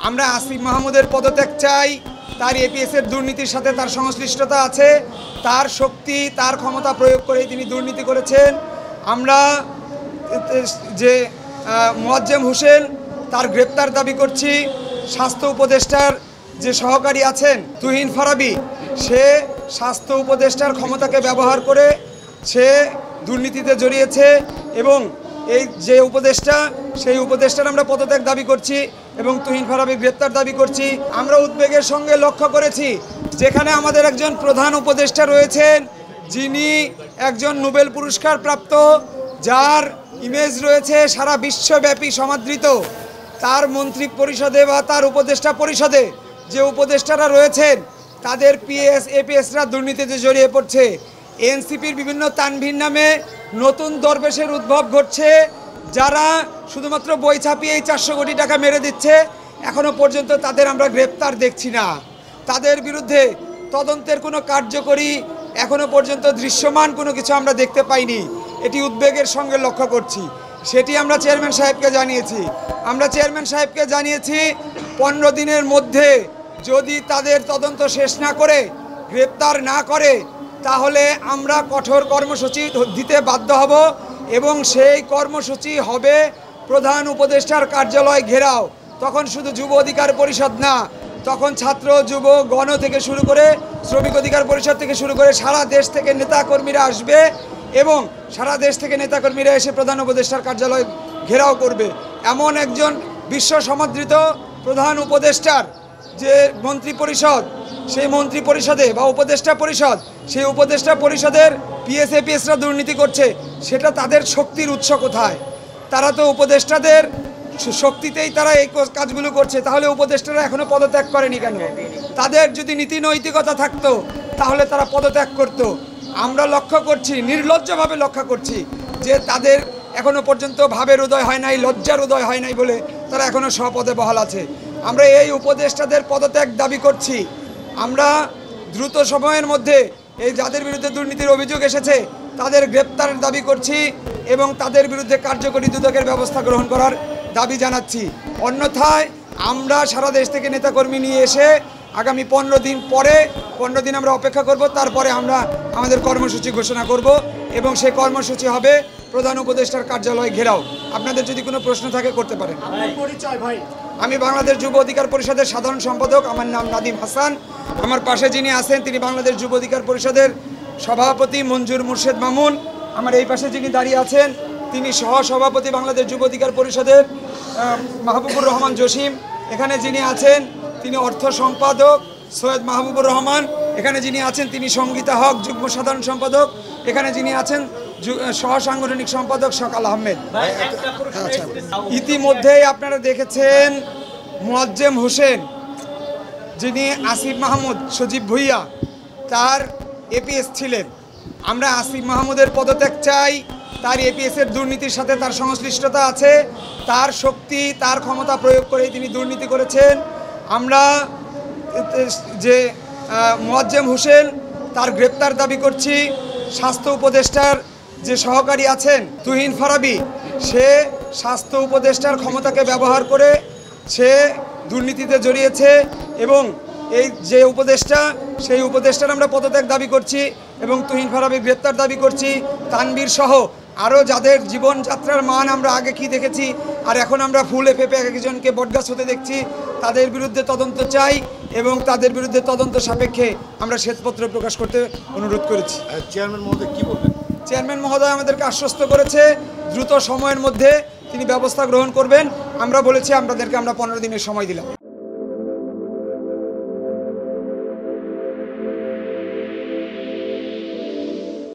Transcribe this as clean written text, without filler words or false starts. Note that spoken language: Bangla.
আমরা আসিফ মাহমুদের পদত্যাগ চাই। তার এপিএসের দুর্নীতির সাথে তার সংশ্লিষ্টতা আছে, তার শক্তি তার ক্ষমতা প্রয়োগ করে তিনি দুর্নীতি করেছেন। আমরা যে মোয়াজ্জেম হোসেন তার গ্রেপ্তার দাবি করছি। স্বাস্থ্য উপদেষ্টার যে সহকারী আছেন তুহিন ফারাবী, সে স্বাস্থ্য উপদেষ্টার ক্ষমতাকে ব্যবহার করে সে দুর্নীতিতে জড়িয়েছে এবং এই যে উপদেষ্টা সেই উপদেষ্টার আমরা পদত্যাগ দাবি করছি এবং তুহিন ফারাবীর গ্রেপ্তার দাবি করছি। আমরা উদ্বেগের সঙ্গে লক্ষ্য করেছি যেখানে আমাদের একজন প্রধান উপদেষ্টা রয়েছেন যিনি একজন নোবেল পুরস্কার প্রাপ্ত, যার ইমেজ রয়েছে সারা বিশ্বব্যাপী সমাদৃত, তার মন্ত্রী পরিষদে বা তার উপদেষ্টা পরিষদে যে উপদেষ্টারা রয়েছেন তাদের এপিএসরা দুর্নীতিতে জড়িয়ে পড়ছে। এনসিপির বিভিন্ন তানভীর নামে নতুন দরবেশের উদ্ভব ঘটছে, যারা শুধুমাত্র বই ছাপিয়েই 400 কোটি টাকা মেরে দিচ্ছে। এখনো পর্যন্ত তাদের আমরা গ্রেপ্তার দেখছি না, তাদের বিরুদ্ধে তদন্তের কোনো কার্যকরী এখনো পর্যন্ত দৃশ্যমান কোনো কিছু আমরা দেখতে পাইনি। এটি উদ্বেগের সঙ্গে লক্ষ্য করছি। সেটি আমরা চেয়ারম্যান সাহেবকে জানিয়েছি। 15 দিনের মধ্যে যদি তাদের তদন্ত শেষ না করে গ্রেপ্তার না করে তাহলে আমরা কঠোর কর্মসূচি দিতে বাধ্য হব এবং সেই কর্মসূচি হবে প্রধান উপদেষ্টার কার্যালয় ঘেরাও। তখন শুধু যুব অধিকার পরিষদ না, তখন ছাত্র যুব গণ থেকে শুরু করে শ্রমিক অধিকার পরিষদ থেকে শুরু করে সারা দেশ থেকে নেতাকর্মীরা আসবে এবং সারা দেশ থেকে নেতাকর্মীরা এসে প্রধান উপদেষ্টার কার্যালয় ঘেরাও করবে। এমন একজন বিশ্ব সমাদৃত প্রধান উপদেষ্টার যে মন্ত্রী পরিষদ, সেই মন্ত্রী পরিষদে বা উপদেষ্টা পরিষদ, সেই উপদেষ্টা পরিষদের এপিএসরা দুর্নীতি করছে, সেটা তাদের শক্তির উৎস কোথায়? তারা তো উপদেষ্টাদের শক্তিতেই তারা এই কাজগুলো করছে, তাহলে উপদেষ্টারা এখনো পদত্যাগ করেনি কেন? তাদের যদি নীতি নৈতিকতা থাকতো তাহলে তারা পদত্যাগ করত। আমরা লক্ষ্য করছি, নির্লজ্জভাবে লক্ষ্য করছি যে তাদের এখনো পর্যন্ত ভাবের উদয় হয় নাই, লজ্জার উদয় হয় নাই বলে তারা এখনো স্বপদে বহাল আছে। আমরা এই উপদেষ্টাদের পদত্যাগ দাবি করছি। আমরা দ্রুত সময়ের মধ্যে এই যাদের বিরুদ্ধে দুর্নীতির অভিযোগ এসেছে তাদের গ্রেপ্তারের দাবি করছি এবং তাদের বিরুদ্ধে কার্যকরী দুদকের ব্যবস্থা গ্রহণ করার দাবি জানাচ্ছি। অন্যথায় আমরা সারা দেশ থেকে নেতাকর্মী নিয়ে এসে আগামী 15 দিন আমরা অপেক্ষা করব, তারপরে আমরা আমাদের কর্মসূচি ঘোষণা করব এবং সেই কর্মসূচি হবে প্রধান উপদেষ্টার কার্যালয় ঘেরাও। আপনাদের যদি কোনো প্রশ্ন থাকে করতে পারেন। আমি বাংলাদেশ যুব অধিকার পরিষদের সাধারণ সম্পাদক, আমার নাম নাদিম হাসান। আমার পাশে যিনি আছেন তিনি বাংলাদেশ যুব অধিকার পরিষদের সভাপতি মঞ্জুর মুর্শেদ মামুন। আমার এই পাশে যিনি দাঁড়িয়ে আছেন তিনি সহসভাপতি বাংলাদেশ যুব অধিকার পরিষদের মাহবুবুর রহমান জসিম। এখানে যিনি আছেন তিনি অর্থ সম্পাদক সৈয়দ মাহবুবুর রহমান। এখানে যিনি আছেন তিনি সঙ্গীতা হক যুগ্ম সাধারণ সম্পাদক। এখানে যিনি আছেন সহ সাংগঠনিক সম্পাদক সকাল আহমেদ। ইতিমধ্যেই আপনারা দেখেছেন মোয়াজ্জেম হোসেন যিনি আসিফ মাহমুদ সজীব ভুইয়া তার এপিএস ছিলেন। আমরা আসিফ মাহমুদের পদত্যাগ চাই। তার এপিএসের দুর্নীতির সাথে তার সংশ্লিষ্টতা আছে, তার শক্তি তার ক্ষমতা প্রয়োগ করে তিনি দুর্নীতি করেছেন। আমরা যে মোয়াজ্জেম হোসেন তার গ্রেপ্তার দাবি করছি। স্বাস্থ্য উপদেষ্টার যে সহকারী আছেন তুহিন ফারাবী, সে স্বাস্থ্য উপদেষ্টার ক্ষমতাকে ব্যবহার করে সে দুর্নীতিতে জড়িয়েছে এবং এই যে উপদেষ্টা সেই উপদেষ্টার আমরা পদত্যাগ দাবি করছি এবং তুহিন ফারাবীর গ্রেপ্তার দাবি করছি। তানভীর সহ আরও যাদের জীবনযাত্রার মান আমরা আগে কি দেখেছি আর এখন আমরা ফুলে ফেপে একজনকে বটগাছ হতে দেখছি, তাদের বিরুদ্ধে তদন্ত চাই এবং তাদের বিরুদ্ধে তদন্ত সাপেক্ষে আমরা শ্বেতপত্র প্রকাশ করতে অনুরোধ করেছি। চেয়ারম্যান মহোদয় কি বলবেন? চেয়ারম্যান মহোদয় আমাদেরকে আশ্বস্ত করেছে দ্রুত সময়ের মধ্যে তিনি ব্যবস্থা গ্রহণ করবেন। আমরা বলেছি আমরা 15 দিনের সময় দিলাম।